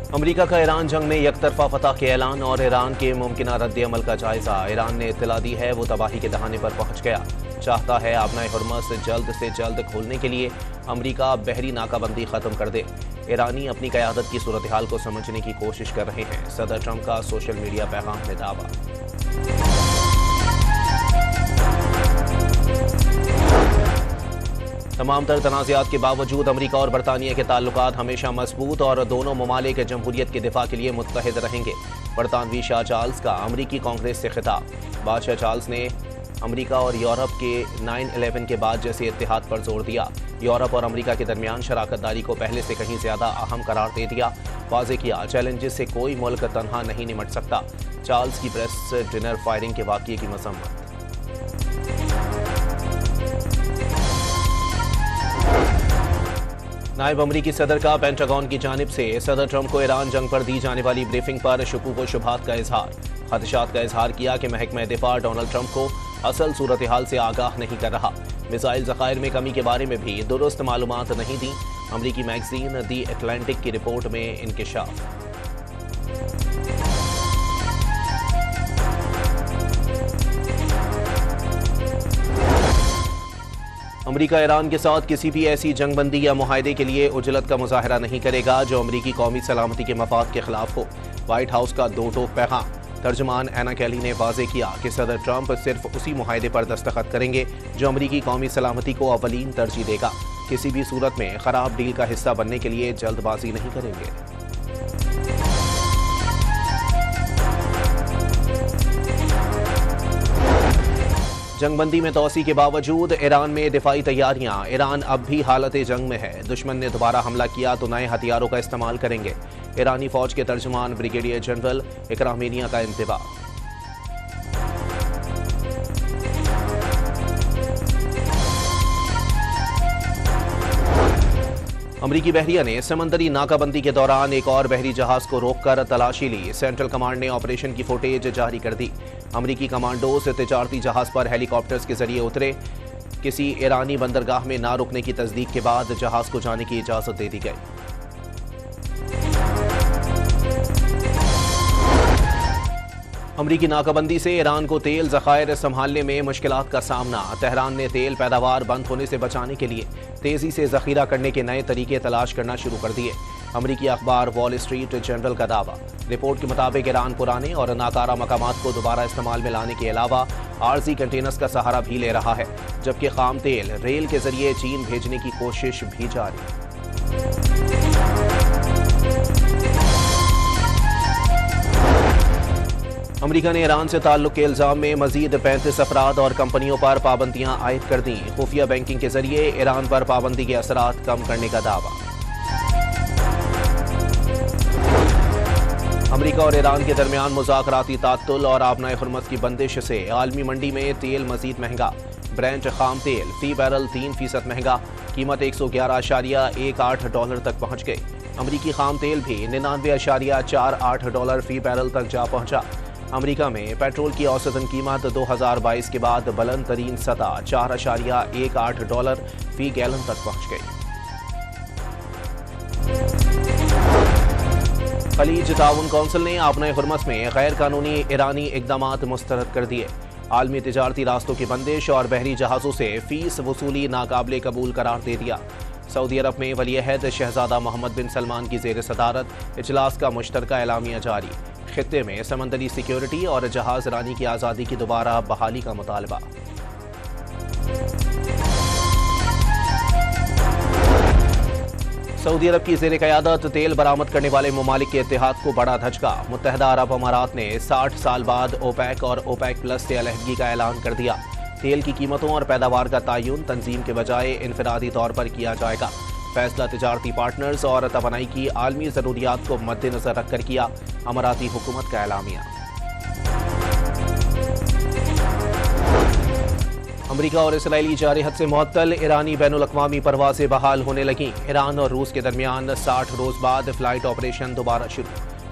अमरीका का ईरान जंग में यकतरफा फतह के ऐलान और ईरान के मुमकिन रद्द-ए-अमल का जायजा। ईरान ने इत्तला दी है वो तबाही के दहाने पर पहुंच गया, चाहता है आबनाए हुर्मुज़ से जल्द खोलने के लिए अमरीका बहरी नाकाबंदी खत्म कर दे। ईरानी अपनी क़यादत की सूरत हाल को समझने की कोशिश कर रहे हैं। सदर ट्रंप का सोशल मीडिया पैगाम में दावा। तमाम तर तनाज़ात के बावजूद अमरीका और बरतानिया के ताल्लुकात हमेशा मजबूत और दोनों ममालिक जमहूरियत के दिफा के लिए मुत्तहिद रहेंगे। बरतानवी शाह चार्ल्स का अमरीकी कांग्रेस से खिताब। बादशाह चार्ल्स ने अमरीका और यूरोप के 9/11 के बाद जैसे इत्तेहाद पर जोर दिया। यूरोप और अमरीका के दरमियान शराकतदारी को पहले से कहीं ज्यादा अहम करार दे दिया। वाज़ेह किया, चैलेंजेस से कोई मुल्क तनहा नहीं निमट सकता। चार्ल्स की प्रेस डिनर फायरिंग के वाक़ये की मज़म्मत। नायब अमरीकी सदर का पेंटागन की जानिब से सदर ट्रंप को ईरान जंग पर दी जाने वाली ब्रीफिंग पर शुकूक व शुबहात का इजहार। खदशात का इजहार किया कि महकमा दिफा डोनाल्ड ट्रंप को असल सूरत हाल से आगाह नहीं कर रहा। मिसाइल ज़खायर में कमी के बारे में भी दुरुस्त मालूमात नहीं दी। अमरीकी मैगजीन दी एटलांटिक की रिपोर्ट में इंकिशाफ। अमरीका ईरान के साथ किसी भी ऐसी जंगबंदी या मुआहदे के लिए उजलत का मुजाहरा नहीं करेगा जो अमरीकी कौमी सलामती के मफाद के खिलाफ हो। व्हाइट हाउस का दो टोक पैगाम। तर्जुमान एना कैली ने वाज़ेह किया कि सदर ट्रंप सिर्फ उसी मुआहदे पर दस्तखत करेंगे जो अमरीकी कौमी सलामती को अवलीन तरजीह देगा। किसी भी सूरत में खराब डील का हिस्सा बनने के लिए जल्दबाजी नहीं करेंगे। जंगबंदी में तोसी के बावजूद ईरान में दिफाई तैयारियां। ईरान अब भी हालत जंग में है। दुश्मन ने दोबारा हमला किया तो नए हथियारों का इस्तेमाल करेंगे। ईरानी फौज के तर्जुमान ब्रिगेडियर जनरल इकरामिनिया का इंतबा। अमरीकी बहरिया ने समंदरी नाकाबंदी के दौरान एक और बहरी जहाज को रोककर तलाशी ली। सेंट्रल कमांड ने ऑपरेशन की फुटेज जारी कर दी। अमरीकी कमांडोज तिजारती जहाज पर हेलीकॉप्टर्स के जरिए उतरे। किसी ईरानी बंदरगाह में ना रुकने की तस्दीक के बाद जहाज को जाने की इजाजत दे दी गई। अमरीकी नाकाबंदी से ईरान को तेल ज़खायर संभालने में मुश्किलात का सामना। तेहरान ने तेल पैदावार बंद होने से बचाने के लिए तेजी से जखीरा करने के नए तरीके तलाश करना शुरू कर दिए। अमरीकी अखबार वॉल स्ट्रीट जर्नल का दावा। रिपोर्ट के मुताबिक ईरान पुराने और नाकारा मकामात को दोबारा इस्तेमाल में लाने के अलावा आरजी कंटेनर्स का सहारा भी ले रहा है, जबकि खाम तेल रेल के जरिए चीन भेजने की कोशिश भी जारी। अमरीका ने ईरान से ताल्लुक के इल्जाम में मजीद 35 अफराद और कंपनियों पर पाबंदियां आयद कर दी। खुफिया बैंकिंग के जरिए ईरान पर पाबंदी के असरात कम करने का दावा। अमरीका और ईरान के दरमियान मुज़ाकराती तात्तुल और आबनाए हुर्मुज़ की बंदिश से आलमी मंडी में तेल मजीद महंगा। ब्रेंट खाम तेल फी बैरल 3% महंगा। कीमत $111.18 तक पहुंच गई। अमरीकी खाम तेल भी $99.48 फी बैरल तक जा पहुंचा। अमरीका में पेट्रोल की औसतन कीमत 2022 के बाद बुलंद तरीन सतह $4.18 फी गैलन तक पहुंच गई। खलीज ताउन कौंसिल ने आबनाए हुर्मुज़ में गैर कानूनी ईरानी इकदामात मुस्तरद कर दिए। आलमी तिजारती रास्तों की बंदिश और बहरी जहाज़ों से फीस वसूली नाकाबिले कबूल करार दे दिया। सऊदी अरब में वलीअहद शहजादा मोहम्मद बिन सलमान की ज़ेर सदारत इजलास का मुश्तरका एलामिया जारी। खित्ते में समंदरी सिक्योरिटी और जहाज रानी की आज़ादी की दोबारा बहाली का मुतालबा। सऊदी अरब की ज़ेर क़यादत तेल बरामद करने वाले ममालिक के इत्तेहाद को बड़ा धचका। मुत्तहदा अरब अमारात ने 60 साल बाद ओपेक और ओपेक प्लस से अलहदगी का ऐलान कर दिया। तेल की कीमतों और पैदावार का तयन तंजीम के बजाय इनफरादी तौर पर किया जाएगा। फैसला तिजारती पार्टनर्स और तवानाई की आलमी ज़रूरियात को मद्देनजर रखकर किया। अमाराती हुकूमत का एलामिया। अमरीका और इसराइली जारहत से मुअत्तल ईरानी बैनुल-अक़वामी परवाज़ें बहाल होने लगीं। ईरान और रूस के दरमियान 60 रोज़ बाद फ्लाइट ऑपरेशन दोबारा शुरू।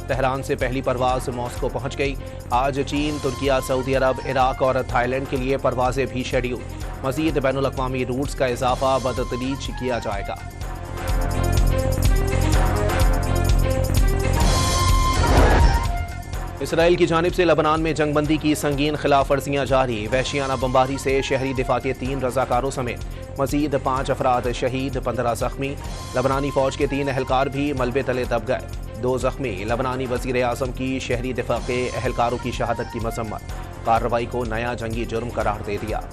तेहरान से पहली परवाज़ मॉस्को पहुंच गई। आज चीन, तुर्किया, सऊदी अरब, इराक और थाईलैंड के लिए परवाज़ें भी शेड्यूल। मज़ीद बैनुल-अक़वामी रूट्स का इजाफा बतदरीज किया जाएगा। इसराइल की जानिब से लबनान में जंगबंदी की संगीन खिलाफ वर्जियाँ जारी। वहशियाना बमबारी से शहरी दिफा के 3 रजाकारों समेत मजीद 5 अफराद शहीद, 15 जख्मी। लबनानी फौज के 3 एहलकार भी मलबे तले दब गए, 2 जख्मी। लबनानी वजीर आजम की शहरी दिफा के एहलकारों की शहादत की मजम्मत, कार्रवाई को नया जंगी जुर्म करार दे दिया।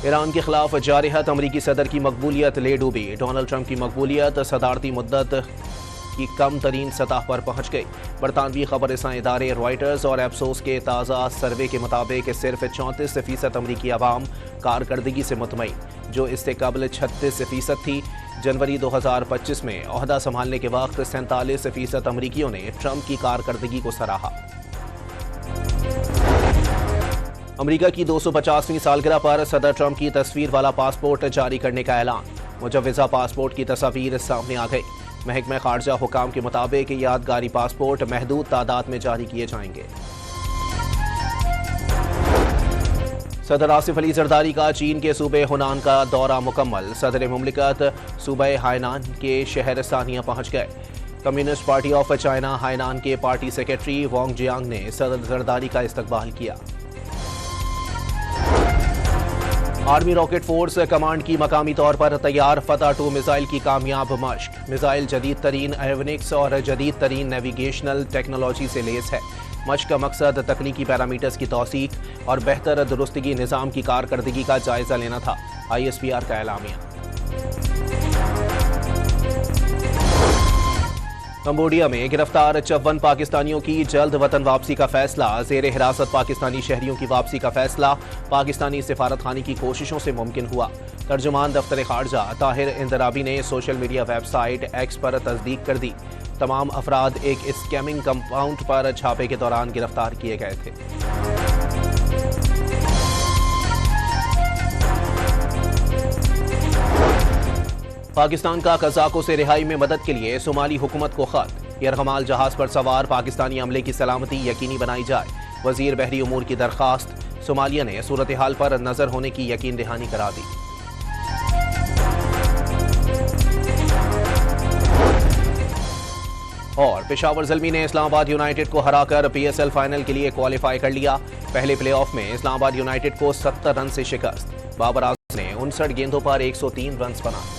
ईरान के खिलाफ जारिहत अमरीकी सदर की मकबूलियत ले डूबी। डोनाल्ड ट्रंप की मकबूलियत सदारती मुद्दत की कम तरीन सतह पर पहुंच गई। बरतानवी खबरसां इदारे रॉयटर्स और एप्सोस के ताज़ा सर्वे के मुताबिक सिर्फ 34% अमरीकी आवाम कारकर्दगी से मुतमईन, जो इससे कबल 36% थी। जनवरी 2025 में ओहदा संभालने के वक्त 47% अमरीकियों ने ट्रंप की कारकर्दगी को सराहा। अमेरिका की 250वीं सालगिरह पर सदर ट्रंप की तस्वीर वाला पासपोर्ट जारी करने का ऐलान। मुजव्वज़ा पासपोर्ट की तस्वीर सामने आ गई। महकमा खारजा हुकाम के मुताबिक यादगारी पासपोर्ट महदूद तादाद में जारी किए जाएंगे। सदर आसिफ अली जरदारी का चीन के सूबे हुनान का दौरा मुकम्मल। सदर मुमलिकत सूबे हायनान के शहर सानिया पहुंच गए। कम्युनिस्ट पार्टी ऑफ चाइना हायनान के पार्टी सेक्रेटरी वांग जियांग ने सदर जरदारी का इस्तकबाल किया। आर्मी रॉकेट फोर्स कमांड की मकामी तौर पर तैयार फतह 2 मिसाइल की कामयाब मश्क। मिसाइल जदीद तरीन एविनिक्स और जदीद तरीन नेविगेशनल टेक्नोलॉजी से लेस है। मश्क का मकसद तकनीकी पैरामीटर्स की तौसीक और बेहतर दुरुस्तगी निज़ाम की कारकर्दगी का जायजा लेना था। ISPR का एलामिया। कंबोडिया में गिरफ्तार 54 पाकिस्तानियों की जल्द वतन वापसी का फैसला। जेर हिरासत पाकिस्तानी शहरियों की वापसी का फैसला पाकिस्तानी सिफारत खानी की कोशिशों से मुमकिन हुआ। तर्जुमान दफ्तर खारजा ताहिर इंदराबी ने सोशल मीडिया वेबसाइट एक्स पर तस्दीक कर दी। तमाम अफराद एक स्कैमिंग कंपाउंड पर छापे के दौरान गिरफ्तार किए गए थे। पाकिस्तान का कज़ाकों से रिहाई में मदद के लिए सोमाली हुकूमत को खत। यरगमाल जहाज पर सवार पाकिस्तानी अमले की सलामती यकीनी बनाई जाए। वजीर बहरी उमूर की दरखास्त। सोमालिया ने सूरत हाल पर नजर होने की यकीन दहानी करा दी। और पेशावर ज़ल्मी ने इस्लामाबाद यूनाइटेड को हराकर PSL फाइनल के लिए क्वालिफाई कर लिया। पहले प्लेऑफ में इस्लामाबाद यूनाइटेड को 70 रन से शिकस्त। बाबर आजम ने 59 गेंदों पर 103 रन बनाए।